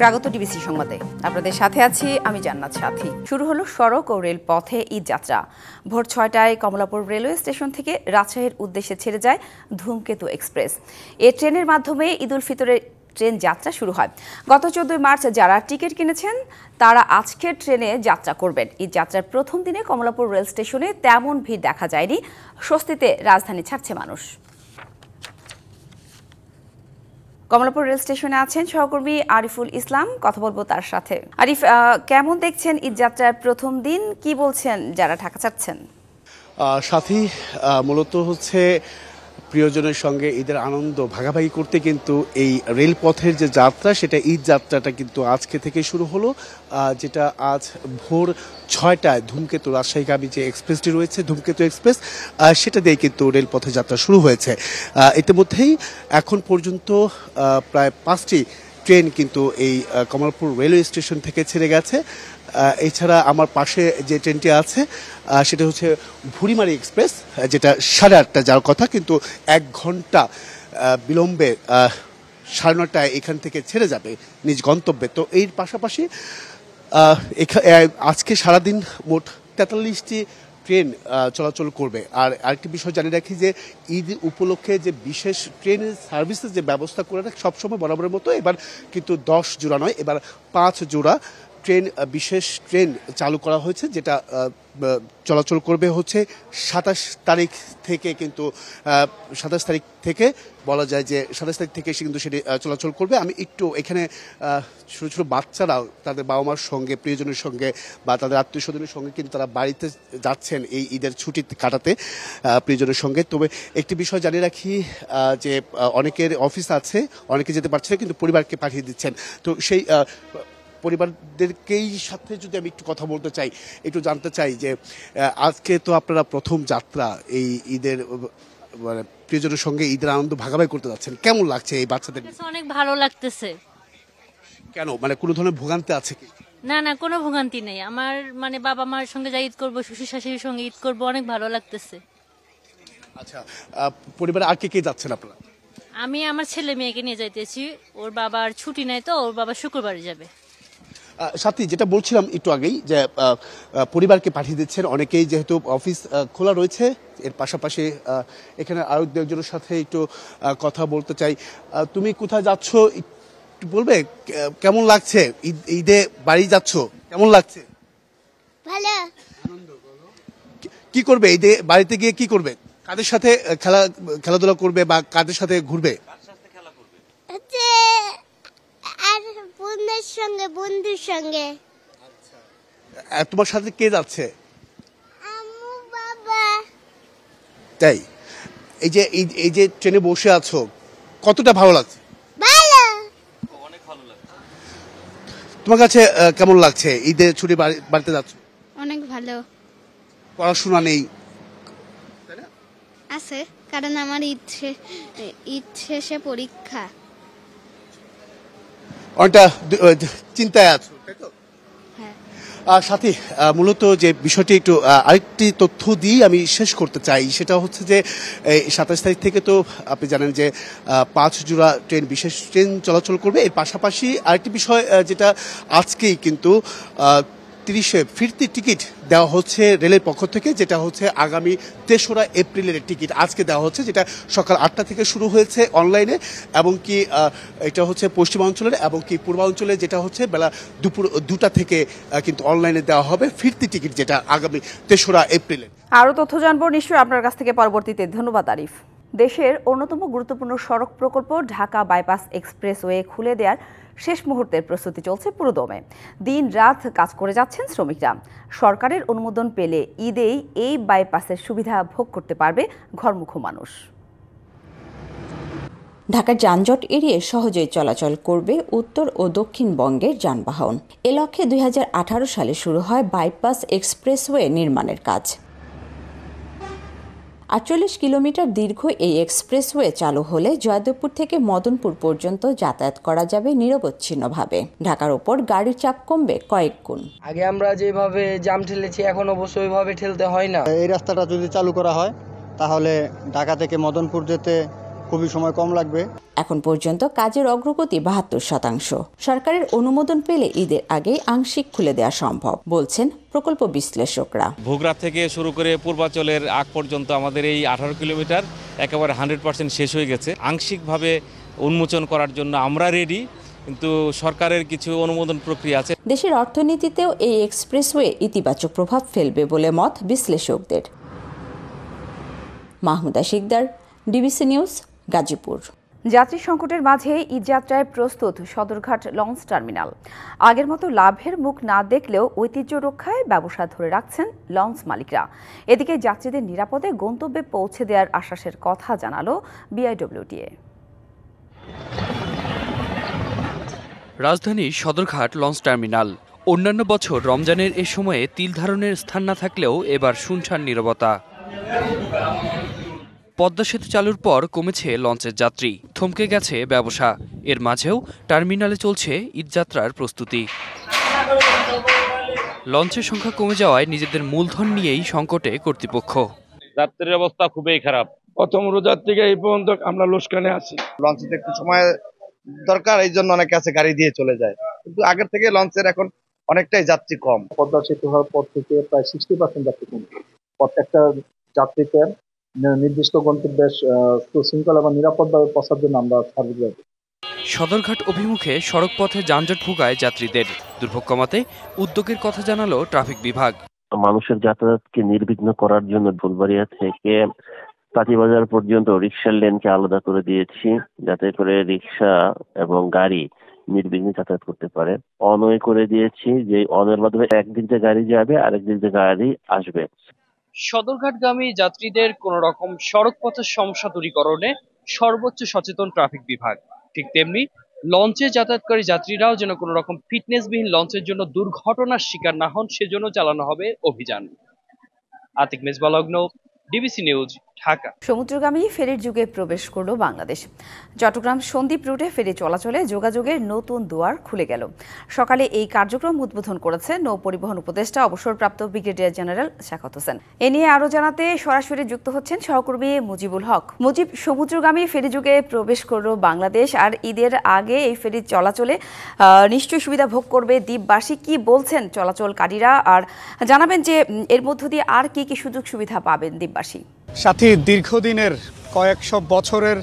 স্বাগত ডিবিসি সংবাদে। আপনাদের সাথে আছি আমি জান্নাত সাথী। শুরু হলো সড়ক ও রেল পথে ঈদ যাত্রা। ভোর 6টায় কমলাপুর রেলওয়ে স্টেশন থেকে রাজশাহীর উদ্দেশ্যে ছেড়ে যায় ধূমকেতু এক্সপ্রেস। এই ট্রেনের মাধ্যমে ঈদ উল ফিতরের ট্রেন যাত্রা শুরু হয়। গত 14 মার্চ যারা টিকিট কিনেছেন তারা আজকের ট্রেনে যাত্রা করবেন। ঈদ যাত্রার প্রথম দিনে কমলাপুর রেল স্টেশনে তেমন ভিড় দেখা যায়নি। স্বস্তিতে রাজধানী ছাড়ছে মানুষ। কমলাপুর রেল স্টেশনে আছেন সহকর্মী আরিফুল ইসলাম, কথা বলবো তার সাথে। আরিফ, কেমন দেখছেন ঈদ যাত্রার প্রথম দিন? কি বলছেন যারা ঢাকা যাচ্ছেন? সাথী, মূলত হচ্ছে প্রিয়জনের সঙ্গে ঈদের আনন্দ ভাগাভাগি করতে কিন্তু এই রেলপথের যে যাত্রা, সেটা ঈদ যাত্রাটা কিন্তু আজকে থেকে শুরু হলো, যেটা আজ ভোর 6টায় ধূমকেতু রাজশাহীগামী যে এক্সপ্রেসটি রয়েছে ধূমকেতু এক্সপ্রেস, সেটা দিয়ে কিন্তু রেলপথে যাত্রা শুরু হয়েছে। ইতিমধ্যেই এখন পর্যন্ত প্রায় 5টি ট্রেন কিন্তু এই কমলাপুর রেলওয়ে স্টেশন থেকে ছেড়ে গেছে। এছাড়া আমার পাশে যে ট্রেনটি আছে সেটা হচ্ছে ভুড়িমারি এক্সপ্রেস, যেটা 8:30 যাওয়ার কথা, কিন্তু 1 ঘন্টা বিলম্বে 9:30টায় এখান থেকে ছেড়ে যাবে নিজ গন্তব্যে। তো এর পাশাপাশি আজকে সারাদিন মোট 43টি ট্রেন চলাচল করবে। আর আরেকটি বিষয় জানিয়ে রাখি যে ঈদ উপলক্ষে যে বিশেষ ট্রেনের সার্ভিসের যে ব্যবস্থা করে রাখে সবসময় বরাবরের মতো, এবার কিন্তু 10 জোড়া নয়, এবার 5 জোড়া ট্রেন, বিশেষ ট্রেন চালু করা হয়েছে, যেটা চলাচল করবে হচ্ছে 27 তারিখ থেকে। কিন্তু 27 তারিখ থেকে বলা যায় যে 27 তারিখ থেকে কিন্তু সেটি চলাচল করবে। আমি একটু এখানে ছোটো ছোটো বাচ্চারাও তাদের বাবা মার সঙ্গে, প্রিয়জনের সঙ্গে বা তাদের আত্মীয় স্বজনের সঙ্গে কিন্তু তারা বাড়িতে যাচ্ছেন এই ঈদের ছুটি কাটাতে প্রিয়জনের সঙ্গে। তবে একটি বিষয় জানিয়ে রাখি যে অনেকের অফিস আছে, অনেকে যেতে পারছে না, কিন্তু পরিবারকে পাঠিয়ে দিচ্ছেন। তো সেই পরিবারদেরকেই সাথে যদি আমি একটু কথা বলতে চাই, একটু জানতে চাই যে আজকে তো আপনারা প্রথম যাত্রা এই ঈদের, মানে প্রিয়জনের সঙ্গে ঈদের আনন্দ ভাগাভাগি করতে যাচ্ছেন, কেমন লাগছে এই বাচ্চাদের? অনেক ভালো লাগতেছে। কেন, মানে কোনো ধরনের ভোগান্তি আছে কি? না না, কোনো ভোগান্তি নেই। আমার মানে বাবা মার সঙ্গে যাই ঈদ করবো, শ্বশুর শাশুড়ির সঙ্গে ঈদ করবো, অনেক ভালো লাগতেছে। আচ্ছা, পরিবারে আর কে কে যাচ্ছেন আপনারা? আমি আমার ছেলে মেয়েকে নিয়ে যাইতেছি। ওর বাবার ছুটি নেই, তো ওর বাবা শুক্রবারে যাবে। সাথী, যেটা বলছিলাম একটু আগেই যে পরিবারকে পাঠিয়ে দিচ্ছেন অনেকেই, যেহেতু অফিস খোলা রয়েছে। এর পাশাপাশি এখানে আরো একজনের সাথে একটু কথা বলতে চাই। তুমি কোথায় যাচ্ছ একটু বলবে? কেমন লাগছে ঈদে বাড়ি যাচ্ছ, কেমন লাগছে? ভালো। কি করবে ঈদে বাড়িতে গিয়ে, কি করবে? কাদের সাথে খেলাধুলা করবে বা কাদের সাথে ঘুরবে? আর বন্ধুর সঙ্গে। তোমার সাথে কে যাচ্ছে? আম্মু, বাবা। তাই? এই যে ট্রেনে বসে আছো, কতটা ভালো লাগছে? ভালো। অনেক ভালো লাগছে। তোমার কাছে কেমন লাগছে ঈদে ছুটি বাড়িতে যাচ্ছ? অনেক ভালো। পড়াশোনা নেই আছে, কারণ আমার ঈদ শেষে পরীক্ষা। অনেকটা চিন্তায় আছো, তাই তো? হ্যাঁ। সাথী, মূলত যে বিষয়টি একটু আরেকটি তথ্য দিয়ে আমি শেষ করতে চাই, সেটা হচ্ছে যে 27 তারিখ থেকে তো আপনি জানেন যে 5 জোড়া ট্রেন, বিশেষ ট্রেন চলাচল করবে। এর পাশাপাশি আরেকটি বিষয় যেটা আজকেই কিন্তু 30-এ ফিরতি টিকিট দেওয়া হচ্ছে রেলের পক্ষ থেকে, যেটা হচ্ছে আগামী 3রা এপ্রিলের টিকিট আজকে দেওয়া হচ্ছে, যেটা সকাল 8টা থেকে শুরু হয়েছে অনলাইনে, এবং কি এটা হচ্ছে পশ্চিমাঞ্চলের, এবং কি পূর্বাঞ্চলে যেটা হচ্ছে বেলা দুপুর 2টা থেকে কিন্তু অনলাইনে দেওয়া হবে ফিরতি টিকিট, যেটা আগামী 3রা এপ্রিলে। আরও তথ্য জানবো নিশ্চয়ই আপনার কাছ থেকে পরবর্তীতে। ধন্যবাদ আরিফ। দেশের অন্যতম গুরুত্বপূর্ণ সড়ক প্রকল্প ঢাকা বাইপাস এক্সপ্রেসওয়ে খুলে দেওয়ার শেষ মুহূর্তের প্রস্তুতি চলছে পুরোদমে। দিন রাত কাজ করে যাচ্ছেন শ্রমিকরা। সরকারের অনুমোদন পেলে ঈদেই এই বাইপাসের সুবিধা ভোগ করতে পারবে ঘরমুখো মানুষ। ঢাকার যানজট এড়িয়ে সহজেই চলাচল করবে উত্তর ও দক্ষিণবঙ্গের যানবাহন। এ লক্ষ্যে 2018 সালে শুরু হয় বাইপাস এক্সপ্রেসওয়ে নির্মাণের কাজ। 48 কিলোমিটার দীর্ঘ এই এক্সপ্রেসওয়ে চালু হলে জয়দেবপুর থেকে মদনপুর পর্যন্ত যাতায়াত করা যাবে নিরবচ্ছিন্নভাবে। ঢাকার ওপর গাড়ির চাপ কমবে কয়েক গুণ। আগে আমরা যেভাবে জাম ঠেলেছি, এখন অবশ্য ওইভাবে ঠেলতে হয় না। এই রাস্তাটা যদি চালু করা হয় তাহলে ঢাকা থেকে মদনপুর যেতে খুবই সময় কম লাগবে। এখন পর্যন্ত কাজের অগ্রগতি ৭২%। সরকারের অনুমোদন পেলে ঈদের আগেই আংশিক খুলে দেওয়া সম্ভব বলছেন প্রকল্প বিশ্লেষকরা। ভোগড়া থেকে শুরু করে পূর্বাচলের আগ পর্যন্ত আমাদের এই 18 কিলোমিটার একেবারে 100% শেষ হয়ে গেছে। আংশিকভাবে উন্মোচন করার জন্য আমরা রেডি, কিন্তু সরকারের কিছু অনুমোদন প্রক্রিয়া আছে। দেশের অর্থনীতিতেও এই এক্সপ্রেসওয়ে ইতিবাচক প্রভাব ফেলবে বলে মত বিশ্লেষকদের। Mahmuda Sikder, DBC news, Gazipur. যাত্রী সংকটের মাঝে ঈদযাত্রায় প্রস্তুত সদরঘাট লঞ্চ টার্মিনাল। আগের মতো লাভের মুখ না দেখলেও ঐতিহ্য রক্ষায় ব্যবসা ধরে রাখছেন লঞ্চ মালিকরা। এদিকে যাত্রীদের নিরাপদে গন্তব্যে পৌঁছে দেওয়ার আশ্বাসের কথা জানালো বিআইডব্লিউটিএ। রাজধানী সদরঘাট লঞ্চ টার্মিনাল। অন্যান্য বছর রমজানের এ সময়ে তিল ধারণের স্থান না থাকলেও এবার শুনশান নীরবতা। পদ্মা সেতু চালুর পর কমেছে লঞ্চের যাত্রী, থমকে গেছে ব্যবসা। এর মাঝেও টার্মিনালে চলছে ঈদযাত্রার প্রস্তুতি। লঞ্চের সংখ্যা কমে যাওয়ায় নিজেদের মূলধন নিয়েই সংকটে কর্তৃপক্ষ। যাত্রীর অবস্থা খুবই খারাপ। প্রথম রোজার থেকে এই পর্যন্ত আমরা লোসকানে আছি। লঞ্চে একটু সময় দরকার, এই জন্য অনেকে আছে গাড়ি দিয়ে চলে যায়, কিন্তু আগের থেকে লঞ্চের এখন অনেকটাই যাত্রী কম। পদ্মা সেতু হওয়ার পর থেকে প্রায় 60% যাত্রী কমছে। প্রত্যেকটা যাত্রীকে নির্দিষ্ট গন্তব্যে সুশৃঙ্খল এবং নিরাপদভাবে পৌঁছার জন্য আমরা সার্ভিস দেব। সদরঘাট অভিমুখে সড়ক পথে যানজট ভোগায় যাত্রীদের। দুর্ভোগ কমাতে উদ্যোগের কথা জানালো ট্রাফিক বিভাগ। মানুষের যাতায়াতকে নির্বিঘ্ন করার জন্য ফুলবাড়িয়া থেকে তাঁতিবাজার পর্যন্ত রিক্সার লেনকে আলাদা করে দিয়েছি, যাতে করে রিক্সা এবং গাড়ি নির্বিঘ্নে যাতায়াত করতে পারে। অনওয়ে করে দিয়েছি, যে অনওয়ের মাধ্যমে একদিক দিয়ে গাড়ি যাবে, আরেক দিক দিয়ে গাড়ি আসবে। সদরঘাটগামী যাত্রীদের কোন রকম সড়ক পথের সমস্যা দূরীকরণে সর্বোচ্চ সচেতন ট্রাফিক বিভাগ। ঠিক তেমনি লঞ্চে যাতায়াতকারী যাত্রীরাও যেন কোনো রকম ফিটনেসবিহীন লঞ্চের জন্য দুর্ঘটনার শিকার না হন, সেজন্য চালানো হবে অভিযান। আতিক মেজবা লগ্ন, ডিবিসি নিউজ, ঢাকা। সমুদ্রগামী ফেরির যুগে প্রবেশ করলো বাংলাদেশ। চট্টগ্রাম সন্দ্বীপ রুটে ফেরি চলাচলে যোগাযোগের নতুন দুয়ার খুলে গেল। সকালে এই কার্যক্রম উদ্বোধন করেছে নৌ পরিবহন উপদেষ্টা অবসরপ্রাপ্ত ব্রিগেডিয়ার জেনারেল শাখাওয়াত হোসেন। এ নিয়ে আরও জানাতে সরাসরি যুক্ত হচ্ছেন সহকর্মী মুজিবুল হক। মুজিব, সমুদ্রগামী ফেরি যুগে প্রবেশ করলো বাংলাদেশ, আর ঈদের আগে এই ফেরি চলাচলে নিশ্চয়ই সুবিধা ভোগ করবে দ্বীপবাসী। কি বলছেন চলাচলকারীরা, আর জানাবেন যে এর মধ্য দিয়ে আর কি কি সুযোগ সুবিধা পাবেন দ্বীপবাসী? সাথী, দীর্ঘদিনের কয়েকশো বছরের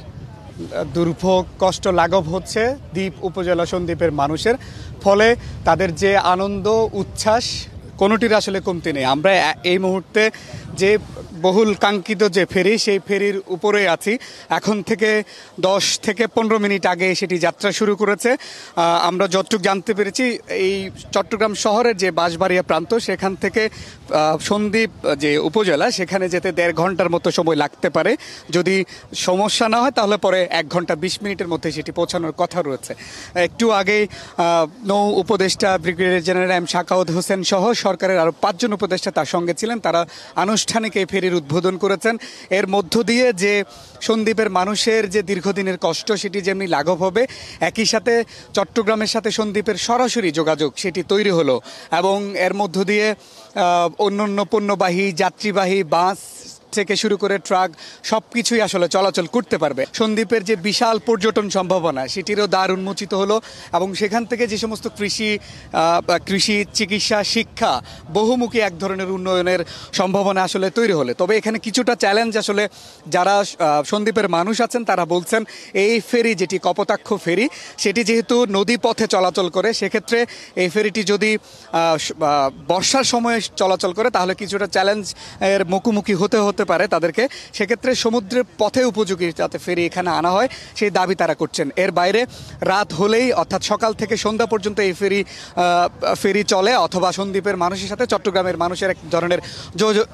দুর্ভোগ কষ্ট লাঘব হচ্ছে দ্বীপ উপজেলা সন্দ্বীপের মানুষের। ফলে তাদের যে আনন্দ উচ্ছ্বাস কোনোটির আসলে কমতি নেই। আমরা এই মুহূর্তে যে বহুল কাঙ্ক্ষিত যে ফেরি, সেই ফেরির উপরে আছি। এখন থেকে 10 থেকে 15 মিনিট আগে সেটি যাত্রা শুরু করেছে। আমরা যতটুকু জানতে পেরেছি, এই চট্টগ্রাম শহরের যে বাঁশবাড়িয়া প্রান্ত, সেখান থেকে সন্দ্বীপ যে উপজেলা, সেখানে যেতে 1.5 ঘন্টার মতো সময় লাগতে পারে। যদি সমস্যা না হয় তাহলে পরে 1 ঘন্টা 20 মিনিটের মধ্যে সেটি পৌঁছানোর কথা রয়েছে। একটু আগেই নৌ উপদেষ্টা brigadier general M Shakhawat Hossain সহ সরকারের আরও 5 জন উপদেষ্টা তার সঙ্গে ছিলেন। তারা আনুষ্ঠানিক এই ফেরির উদ্বোধন করেছেন। এর মধ্য দিয়ে যে সন্দ্বীপের মানুষের যে দীর্ঘদিনের কষ্ট, সেটি যেমনি লাঘব হবে, একই সাথে চট্টগ্রামের সাথে সন্দ্বীপের সরাসরি যোগাযোগ সেটি তৈরি হলো, এবং এর মধ্য দিয়ে অন্যান্য পণ্যবাহী, যাত্রীবাহী বাস থেকে শুরু করে ট্রাক সব কিছুই আসলে চলাচল করতে পারবে। সন্দ্বীপের যে বিশাল পর্যটন সম্ভাবনা, সেটিরও দ্বার উন্মোচিত হলো, এবং সেখান থেকে যে সমস্ত কৃষি, চিকিৎসা, শিক্ষা, বহুমুখী এক ধরনের উন্নয়নের সম্ভাবনা আসলে তৈরি হলে। তবে এখানে কিছুটা চ্যালেঞ্জ আসলে যারা সন্দ্বীপের মানুষ আছেন তারা বলছেন, এই ফেরি যেটি কপোতাক্ষ ফেরি, সেটি যেহেতু নদী পথে চলাচল করে, সেক্ষেত্রে এই ফেরিটি যদি বর্ষার সময়ে চলাচল করে তাহলে কিছুটা চ্যালেঞ্জের মুখোমুখি হতে পারে তাদেরকে। সেক্ষেত্রে সমুদ্রের পথে উপযোগী যাতে ফেরি এখানে আনা হয়, সেই দাবি তারা করছেন। এর বাইরে রাত হলেই, অর্থাৎ সকাল থেকে সন্ধ্যা পর্যন্ত এই ফেরি চলে, অথবা সন্দ্বীপের মানুষের সাথে চট্টগ্রামের মানুষের এক ধরনের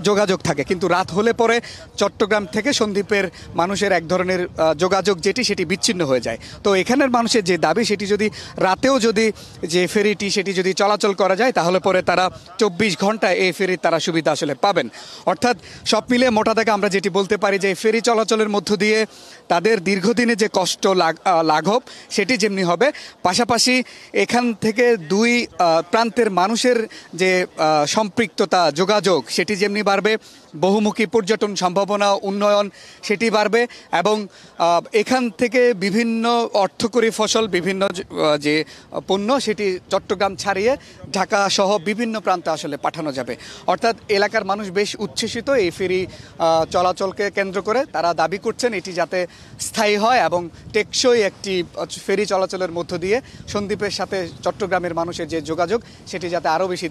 যোগাযোগ থাকে। কিন্তু রাত হলে পরে চট্টগ্রাম থেকে সন্দ্বীপের মানুষের এক ধরনের যোগাযোগ সেটি বিচ্ছিন্ন হয়ে যায়। তো এখানের মানুষের যে দাবি, সেটি যদি রাতেও যদি যে ফেরিটি সেটি যদি চলাচল করা যায়, তাহলে পরে তারা 24 ঘন্টায় এই ফেরির তারা সুবিধা আসলে পাবেন। অর্থাৎ সব মিলিয়ে মোটা দাগে আমরা যেটি বলতে পারি যে ফেরি চলাচলের মধ্য দিয়ে তাদের দীর্ঘদিনে যে কষ্ট লাঘব সেটি যেমনি হবে, পাশাপাশি এখান থেকে দুই প্রান্তের মানুষের যে সম্পৃক্ততা যোগাযোগ সেটি যেমনি বাড়বে, বহুমুখী পর্যটন সম্ভাবনা উন্নয়ন সেটি বাড়বে এবং এখান থেকে বিভিন্ন অর্থকরী ফসল বিভিন্ন যে পণ্য সেটি চট্টগ্রাম ছাড়িয়ে ঢাকা সহ বিভিন্ন প্রান্তে আসলে পাঠানো যাবে। অর্থাৎ এলাকার মানুষ বেশ উচ্ছ্বসিত এই ফেরি চলাচলকে কেন্দ্র করে। তারা দাবি করছেন এটি যাতে স্থায়ী হয় এবং টেকসই একটি ফেরি চলাচলের মধ্য দিয়ে সন্দ্বীপের সাথে চট্টগ্রামের মানুষের যে যোগাযোগ সেটি যাতে আরও বেশি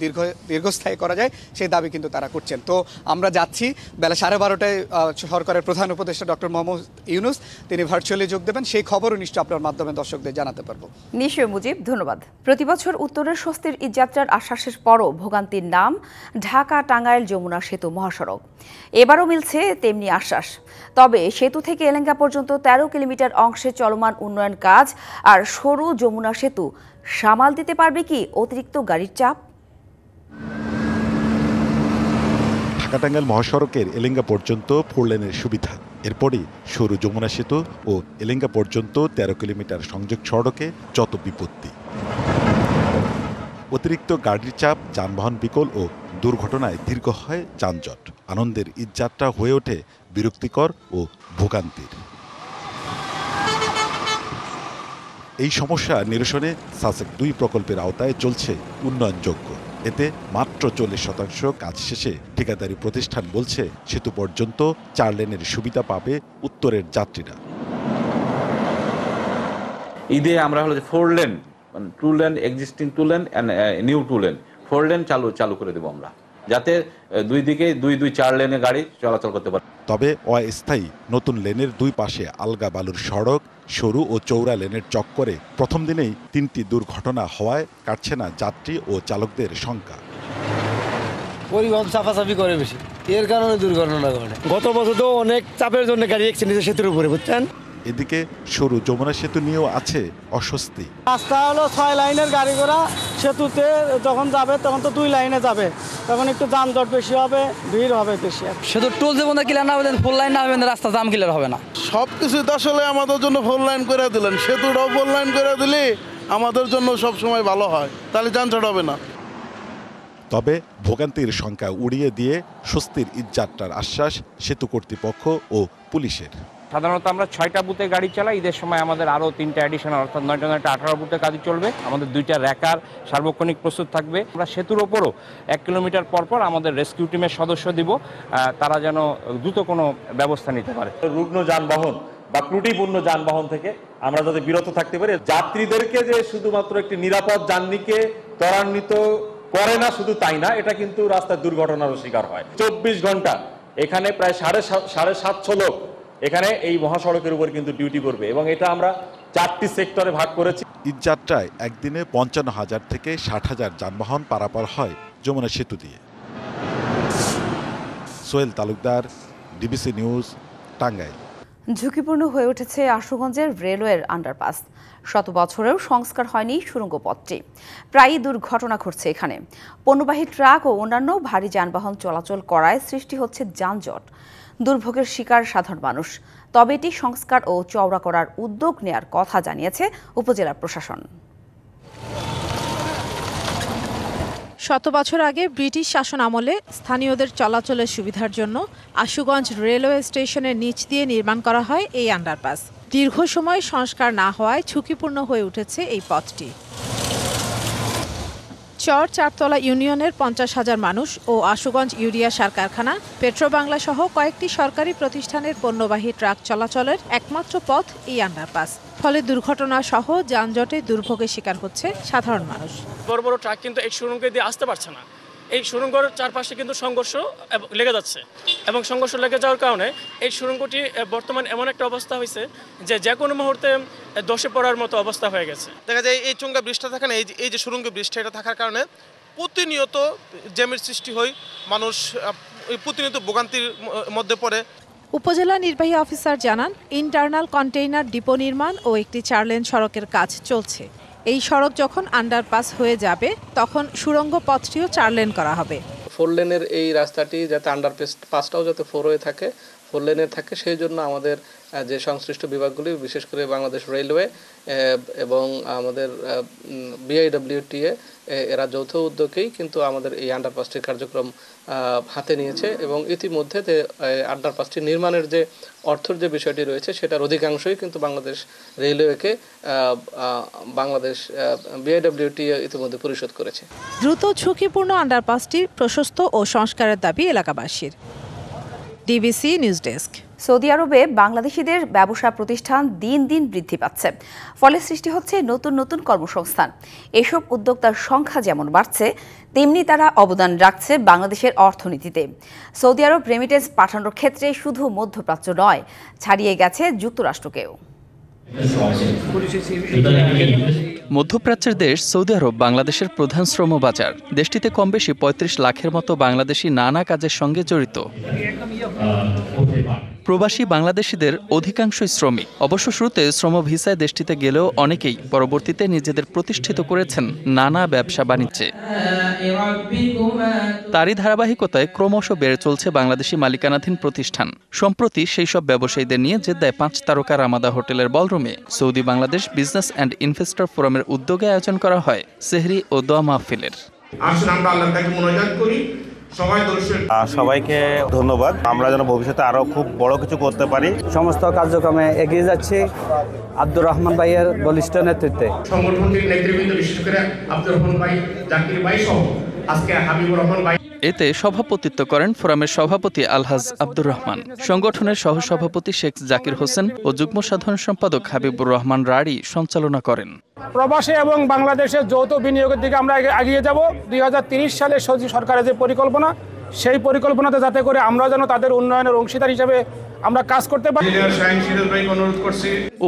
দীর্ঘস্থায়ী করা যায় সেই দাবি কিন্তু তারা করছেন। তো আমরা যাচ্ছি বেলা 12:30টায় সরকারের প্রধান উপদেষ্টা ডক্টর মোহাম্মদ ইউনূস তিনি ভার্চুয়ালি যোগ দেবেন, সেই খবরও নিশ্চয় আপনার মাধ্যমে দর্শকদের জানাতে পারবো। নিশ্চয় মুজিব, ধন্যবাদ। প্রতিবছর উত্তরের স্বস্তির ঈদযাত্রার আশ্বাসের পরও ভোগান্তির নাম ঢাকা টাঙ্গাইল যমুনা সেতু মহাসড়ক। এবারও মিলছে তেমনি আশ্বাস। তবে সেতু থেকে এলেঙ্গা পর্যন্ত 13 কিলোমিটার অংশে চলমান উন্নয়ন কাজ আর সরু যমুনা সেতু সামাল দিতে পারবে কি অতিরিক্ত গাড়ির চাপ? ঢাকা টাঙ্গাইল মহাসড়কের এলেঙ্গা পর্যন্ত 4 লেনের সুবিধা, এরপরই সরু যমুনা সেতু ও এলেঙ্গা পর্যন্ত 13 কিলোমিটার সংযোগ সড়কে যত বিপত্তি। অতিরিক্ত গাড়ির চাপ, যানবাহন বিকল ও দুর্ঘটনায় দীর্ঘ হয় যানজট। আনন্দের ঈদযাত্রা হয়ে ওঠে বিরক্তিকর ও ভোগান্তির। এই সমস্যা নিরসনে সাসেক 2 প্রকল্পের আওতায় চলছে উন্নয়নযোগ্য। এতে মাত্র 40% কাজ শেষে ঠিকাদারি প্রতিষ্ঠান বলছে সেতু পর্যন্ত 4 লেনের সুবিধা পাবে উত্তরের যাত্রীরা। ঈদে আমরা হলো 4 lane, 2 lane existing 2 lane and new 2 lane 4 lane চালু করে দেব আমরা, যাতে দুই দিকে 4 লেনে গাড়ি চলাচল করতে পারে। তবে অস্থায়ী নতুন লেনের 2 পাশে আলগা বালুর সড়ক, সরু ও চৌড়া লেনের চক্করে প্রথম দিনেই 3টি দুর্ঘটনা হওয়ায় কাটছে না যাত্রী ও চালকদের শঙ্কা। পরিবহন চাপাচাপি করে বেশি, এর কারণে দুর্ঘটনা ঘটে। গত বছর তো অনেক চাপের জন্য গাড়ি অ্যাক্সিডেন্ট সেতুর উপরে, বুঝছেন। এদিকে সরু যমুনা সেতু নিয়েও আছে অস্বস্তি। রাস্তা হলো 6 লাইনের গাড়ি ঘোড়া, সেতুতে যখন যাবে তখন তো 2 লাইনে যাবে, তখন একটু যানজট বেশি হবে, ভিড় হবে বেশি। সেতু টোল যেমন ক্লিয়ার না হবেন, 4 লাইন না হবেন, রাস্তা জাম ক্লিয়ার হবে না। সবকিছু আসলে আমাদের জন্য 4 লাইন করে দিলেন, সেতুটাও 4 লাইন করে দিলে আমাদের জন্য সব সময় ভালো হয়, তাহলে যানজট হবে না। তবে ভোগান্তির সংখ্যা উড়িয়ে দিয়ে স্বস্তির ঈদযাত্রার আশ্বাস সেতু কর্তৃপক্ষ ও পুলিশের। সাধারণত আমরা 6টা বুথে গাড়ি চালাই, ঈদের সময় আমাদের আরও 3টা অ্যাডিশনাল অর্থাৎ 9টা 18 বুথে কাজ চলবে। আমাদের 2টা র্যাকার সার্বক্ষণিক প্রস্তুত থাকবে। আমরা সেতুর ওপরও 1 কিলোমিটার পর আমাদের রেস্কিউ টিমের সদস্য দিব, তারা যেন দ্রুত কোনো ব্যবস্থা নিতে পারে। রুগ্ন যানবাহন বা ত্রুটিপূর্ণ যানবাহন থেকে আমরা যাতে বিরত থাকতে পারি। যাত্রীদেরকে যে শুধুমাত্র একটি নিরাপদ জার্নিকে ত্বরান্বিত করে না, শুধু তাই না, এটা কিন্তু রাস্তায় দুর্ঘটনারও শিকার হয়। 24 ঘন্টা এখানে প্রায় 750 লোক এখানে এই মহাসড়কের উপর কিন্তু ডিউটি করবে এবং এটা আমরা 4টি সেক্টরে ভাগ করেছি। ঈদযাত্রায় একদিনে 55,000 থেকে 60,000 যানবাহন পারাপার হয় যমুনা সেতু দিয়ে। Sohel Talukdar, DBC news, Tangail. ঝুঁকিপূর্ণ হয়ে উঠেছে আশুগঞ্জের রেলওয়ের আন্ডারপাস। 100 বছরেও সংস্কার হয়নি সুড়ঙ্গ পথটি। প্রায়ই দুর্ঘটনা ঘটছে এখানে। পণ্যবাহী ট্রাক ও অন্যান্য ভারী যানবাহন চলাচল করায় সৃষ্টি হচ্ছে যানজট। দুর্ভোগের শিকার সাধারণ মানুষ। তবে এটি সংস্কার ও চওড়া করার উদ্যোগ নেয়ার কথা জানিয়েছে উপজেলা প্রশাসন। 100 বছর আগে ব্রিটিশ শাসন আমলে স্থানীয়দের চলাচলের সুবিধার জন্য আশুগঞ্জ রেলওয়ে স্টেশনের নিচ দিয়ে নির্মাণ করা হয় এই আন্ডারপাস। দীর্ঘ সময় সংস্কার না হওয়ায় ঝুঁকিপূর্ণ হয়ে উঠেছে এই পথটি। চর চারতলা ইউনিয়নের 50,000 মানুষ ও আশুগঞ্জ ইউরিয়া সার কারখানা, পেট্রোবাংলা সহ কয়েকটি সরকারি প্রতিষ্ঠানের পণ্যবাহী ট্রাক চলাচলের একমাত্র পথ এই আন্ডারপাস। ফলে দুর্ঘটনা সহ যানজটে দুর্ভোগের শিকার হচ্ছে সাধারণ মানুষ। বড় বড় ট্রাক কিন্তু এই সুড়ঙ্গ দিয়ে আসতে পারছে না। এই সুড়ঙ্গের চারপাশে কিন্তু সংঘর্ষ লেগে যাচ্ছে এবং সংঘর্ষ লেগে যাওয়ার কারণে এই সুড়ঙ্গটি বর্তমান এমন একটা অবস্থা হয়েছে যে কোনো মুহূর্তে ধসে পড়ার মতো অবস্থা হয়ে গেছে। দেখা যায় এই চুঙ্গা ব্রিজটা থাকে না, এই যে সুড়ঙ্গ ব্রিজটা, এটা থাকার কারণে প্রতিনিয়ত জ্যামের সৃষ্টি হয়, মানুষ প্রতিনিয়ত ভোগান্তির মধ্যে পড়ে। উপজেলা নির্বাহী অফিসার জানান, ইন্টারনাল কন্টেইনার ডিপো নির্মাণ ও একটি 4 লেন সড়কের কাজ চলছে। এই সড়ক যখন আন্ডারপাস হয়ে যাবে তখন সুড়ঙ্গ পথটিও 4 লেন করা হবে। 4 লেনের এই রাস্তাটি যাতে আন্ডারপাসটাও যাতে 4 ওয়ে থাকে, 4 লেনের থাকে, সেই জন্য আমাদের যে সংশ্লিষ্ট বিভাগগুলি বিশেষ করে বাংলাদেশ রেলওয়ে এবং আমাদের BIWTA এরা যৌথ উদ্যোগেই কিন্তু আমাদের এই আন্ডারপাসটির কার্যক্রম হাতে নিয়েছে এবং ইতিমধ্যে আন্ডারপাসটি নির্মাণের যে অর্থের যে বিষয়টি রয়েছে সেটার অধিকাংশই কিন্তু বাংলাদেশ রেলওয়েকে বাংলাদেশ BIWTA ইতিমধ্যে পরিশোধ করেছে। দ্রুত ঝুঁকিপূর্ণ আন্ডারপাসটির প্রশস্ত ও সংস্কারের দাবি এলাকাবাসীর। DBC news desk. সৌদি আরবে বাংলাদেশিদের ব্যবসা প্রতিষ্ঠান দিন দিন বৃদ্ধি পাচ্ছে, ফলে সৃষ্টি হচ্ছে নতুন নতুন কর্মসংস্থান। এসব উদ্যোক্তার সংখ্যা যেমন বাড়ছে, তেমনি তারা অবদান রাখছে বাংলাদেশের অর্থনীতিতে। সৌদি আরব রেমিটেন্স পাঠানোর ক্ষেত্রে শুধু মধ্যপ্রাচ্য নয়, ছাড়িয়ে গেছে যুক্তরাষ্ট্রকেও। মধ্যপ্রাচ্যের দেশ সৌদি আরব বাংলাদেশের প্রধান শ্রম বাজার। দেশটিতে কম বেশি ৩৫ লাখের মতো বাংলাদেশি নানা কাজের সঙ্গে জড়িত। প্রবাসী বাংলাদেশিদের অধিকাংশই শ্রমিক। অবশ্য শুরুতে শ্রম ভিসায় দেশটিতে গেলেও অনেকেই পরবর্তীতে নিজেদের প্রতিষ্ঠিত করেছেন নানা ব্যবসা বাণিজ্যে। তারই ধারাবাহিকতায় ক্রমশ বেড়ে চলছে বাংলাদেশি মালিকানাধীন প্রতিষ্ঠান। সম্প্রতি সেই সব ব্যবসায়ীদের নিয়ে জেদ্দায় 5 তারকা রামাদা হোটেলের বলরুমে Saudi Bangladesh business and investor ফোরামের উদ্যোগে আয়োজন করা হয় সেহরি ও দোয়া মাহফিলের। আসুন আমরা আল্লাহর কাছে মুনাজাত করি। সবাইকে ধন্যবাদ। আমরা যেন ভবিষ্যতে আরো খুব বড় কিছু করতে পারি। সমস্ত কার্যক্রমে এগিয়ে যাচ্ছি আব্দুর রহমান ভাইয়ের বলিষ্ঠ নেতৃত্বে। সংগঠনটির নেতৃবৃন্দ বিশেষ করে আব্দুর রহমান ভাই, জাকির ভাই সহ আজকে হাবিবুর রহমান ভাই। এতে সভাপতিত্ব করেন ফোরামের সভাপতি আলহাজ আব্দুর রহমান, সংগঠনের সহসভাপতি শেখ জাকির হোসেন ও যুগ্ম সাধারণ সম্পাদক হাবিবুর রহমান রাড়ি সঞ্চালনা করেন। প্রবাসী এবং বাংলাদেশের যৌথ বিনিয়োগের দিকে আমরা এগিয়ে যাব। 2030 সালে সৌদি সরকারের যে পরিকল্পনা, সেই পরিকল্পনাতে যাতে করে আমরা যেন তাদের উন্নয়নের অংশীদার হিসেবে আমরা কাজ করতে পারি।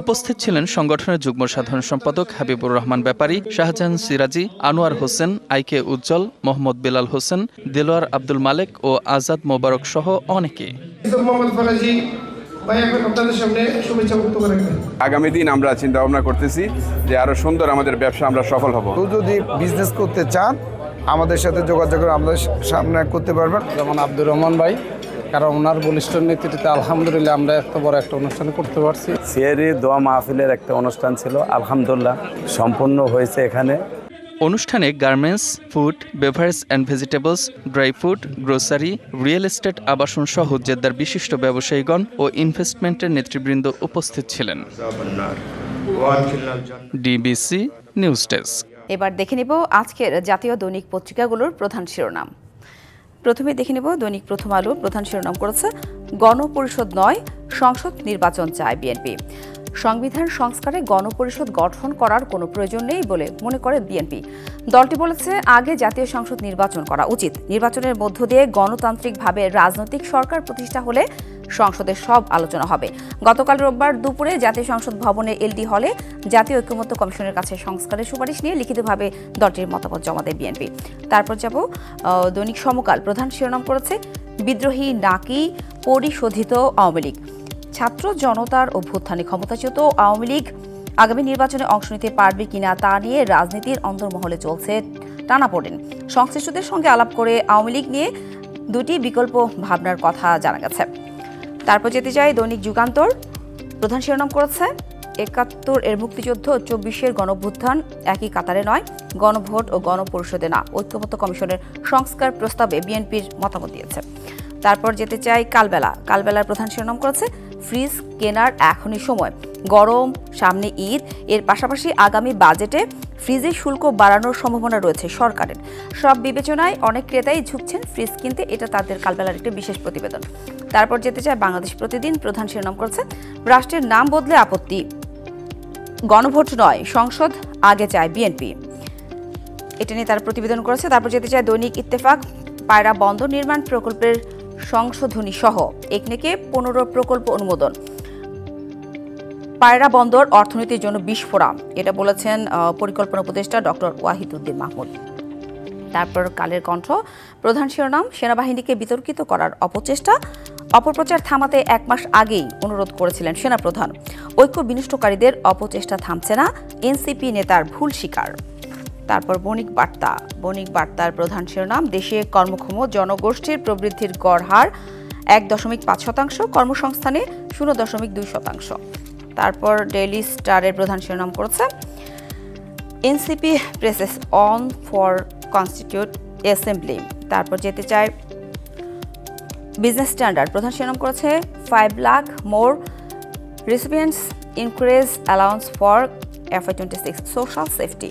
উপস্থিত ছিলেন সংগঠনের যুগ্ম সাধারণ সম্পাদক হাবিবুর রহমান ব্যাপারী, শাহজাহান সিরাজি, আনোয়ার হোসেন, আইকে উজ্জ্বল, মোহাম্মদ বেলাল হোসেন, দেলোয়ার আব্দুল মালেক ও আজাদ মোবারক সহ অনেকে। আগামী দিন আমরা চিন্তা ভাবনা করতেছি যে আরো সুন্দর আমাদের ব্যবসা আমরা সফল হব। যদি বিজনেস করতে চান আমাদের সাথে যোগাযোগ করে আমাদের সামনে করতে পারবেন। যেমন আব্দুর রহমান ভাই, কারণ ওনার বলিষ্ঠ নেতৃত্বে আলহামদুলিল্লাহ আমরা এত বড় একটা অনুষ্ঠান করতে পারছি। সেহরি দোয়া মাহফিলের একটা অনুষ্ঠান ছিল, আলহামদুলিল্লাহ সম্পন্ন হয়েছে এখানে। অনুষ্ঠানে garments, food, beverage and vegetables, dry food, grocery, real estate, আবাসন সহ জেদ্দার বিশিষ্ট ব্যবসায়ীগণ ও ইনভেস্টমেন্টের নেতৃবৃন্দ উপস্থিত ছিলেন। DBC news desk. এবার দেখে নেব আজকের জাতীয় দৈনিক পত্রিকাগুলোর প্রধান শিরোনাম। প্রথমে দেখে নেব দৈনিক প্রথম আলো। প্রধান শিরোনাম করেছে গণপরিষদ নয়, সংসদ নির্বাচন চায় বিএনপি। সংবিধান সংস্কারে গণপরিষদ গঠন করার কোনো প্রয়োজন নেই বলে মনে করে বিএনপি। দলটি বলেছে আগে জাতীয় সংসদ নির্বাচন করা উচিত। নির্বাচনের মধ্য দিয়ে গণতান্ত্রিকভাবে রাজনৈতিক সরকার প্রতিষ্ঠা হলে সংসদের সব আলোচনা হবে। গতকাল রোববার দুপুরে জাতীয় সংসদ ভবনের LD হলে জাতীয় ঐক্যমত্য কমিশনের কাছে সংস্কারের সুপারিশ নিয়ে লিখিতভাবে দলটির মতামত জমা দেয় বিএনপি। তারপর যাব দৈনিক সমকাল। প্রধান শিরোনাম করেছে বিদ্রোহী নাকি পরিশোধিত আওয়ামী লীগ। ছাত্র জনতার অভ্যুত্থানে ক্ষমতাচ্যুত আওয়ামী লীগ আগামী নির্বাচনে অংশ নিতে পারবে কিনা তা নিয়ে রাজনীতির অন্তর্মহলে চলছে টানাপোড়েন। সংশ্লিষ্টদের সঙ্গে আলাপ করে আওয়ামী লীগ নিয়ে দুটি বিকল্প ভাবনার কথা জানা গেছে। তারপর যেতে চাই দৈনিক যুগান্তর। প্রধান শিরোনাম করেছে ৭১ এর মুক্তিযুদ্ধ, ২৪-এর গণঅভ্যুত্থান একই কাতারে নয়, গণভোট ও গণপরিষদে না, ঐক্যমত্য কমিশনের সংস্কার প্রস্তাবে বিএনপির মতামত দিয়েছে। তারপর যেতে চাই কালবেলা। কালবেলার প্রধান শিরোনাম করেছে ফ্রিজ কেনার এখনই সময়, গরম, সামনে ঈদ, এর পাশাপাশি আগামী বাজেটে ফ্রিজের শুল্ক বাড়ানোর সম্ভাবনা রয়েছে সরকারের। সব বিবেচনায় অনেক ক্রেতাই ঝুঁকছেন ফ্রিজ কিনতে, এটা তাদের কালবেলার একটি বিশেষ প্রতিবেদন। তারপর যেতে চায় বাংলাদেশ প্রতিদিন। প্রধান শিরোনাম করেছে রাষ্ট্রের নাম বদলে আপত্তি, গণভোট নয়, সংসদ আগে চায় বিএনপি। এটা নিয়ে তার প্রতিবেদন করেছে। তারপর যেতে চায় দৈনিক ইত্তেফাক। পায়রা বন্দর নির্মাণ প্রকল্পের সংশোধনী সহ একনেকে 15 প্রকল্প অনুমোদন। পায়রা বন্দর অর্থনীতির জন্য বিস্ফোরণ, এটা বলেছেন পরিকল্পনা উপদেষ্টা ডক্টর ওয়াহিদুদ্দিন মাহমুদ। তারপর কালের কণ্ঠ। প্রধান শিরোনাম সেনাবাহিনীকে বিতর্কিত করার অপচেষ্টা, অপপ্রচার থামাতে 1 মাস আগেই অনুরোধ করেছিলেন সেনাপ্রধান। ঐক্য বিনষ্টকারীদের অপচেষ্টা থামছে না, এনসিপি নেতার ভুল স্বীকার। তারপর বণিক বার্তার প্রধান শিরোনাম, দেশে কর্মক্ষম জনগোষ্ঠীর প্রবৃদ্ধির গড় হার 1.5%, কর্মসংস্থানে 0.2%। তারপর ডেইলি স্টারের প্রধান শিরোনাম করেছে NCP presses on for constitute assembly. তারপর যেতে চায় বিজনেস স্ট্যান্ডার্ড, প্রধান শিরোনাম করেছে 5 lakh more recipients increase allowance for FY26 social safety.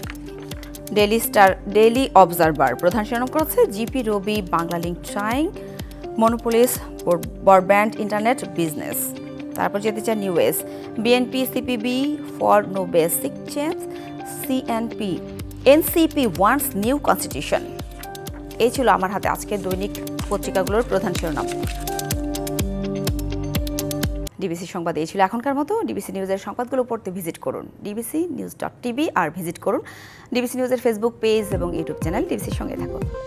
Daily Observer, প্রধান শিরোনাম করেছে GP Robi Banglalink trying monopolise broadband internet business. তারপর যেতে চায় news, BNP CPB for no basic change, NCP wants new constitution. এই ছিল আমার হাতে আজকের দৈনিক পত্রিকাগুলোর প্রধান শিরোনাম। ডিবিসি সংবাদ এই ছিল এখনকার মতো। ডিবিসি নিউজের সংবাদগুলো পড়তে ভিজিট করুন dbcnews.tv আর ভিজিট করুন ডিবিসি নিউজের ফেসবুক পেজ এবং ইউটিউব চ্যানেল। ডিবিসির সঙ্গে থাকুন।